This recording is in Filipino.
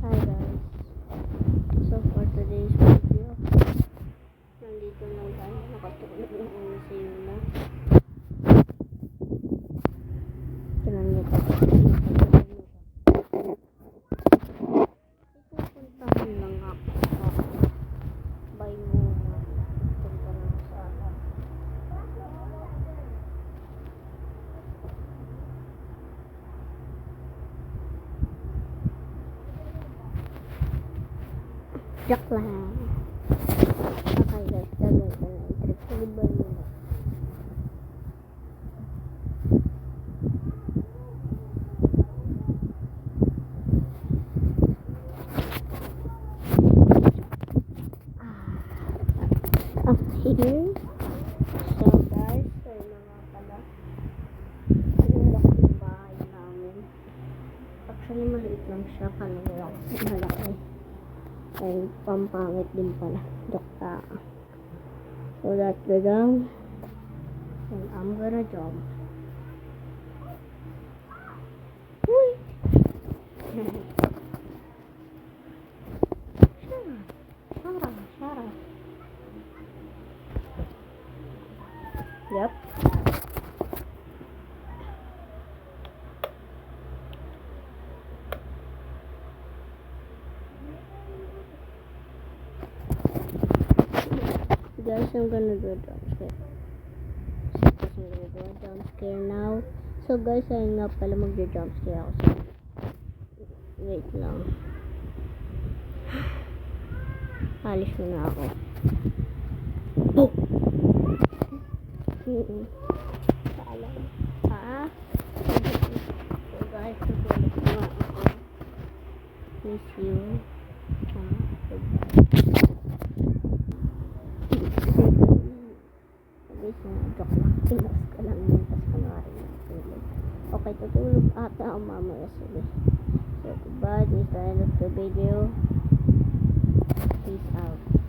Hi guys. So for today's video, nandito na tayo. Nakatulog ng MCU na. Tinan niyo pa. Ipupuntahan lang ako. Bye muna. Punta na sa alam. Joke lang. Okay guys, gagawin ko na yung trip. Goodbye muna. I'm here. So guys, ayun na nga pala. Nilak yung bahay namin. Actually, maliit lang siya. Kanila malaki. Ay, pampangit din pala. Dokta. So that's the down. And I'm gonna jump. Uy! Shara. Yep. Guys, I'm gonna do a jump scare. Now. So guys, ayun nga pala magja-jump scare ako. Wait lang. Alis muna ako. Oh! Paalam. So guys, natulog na ako. Miss you. Goodbye. Joke lang. Relax ka lang yun. Tapos kunwari natulog. Okay, tutulog ata ang mamaya sila. So, goodbye. This is the end of the video. Peace out.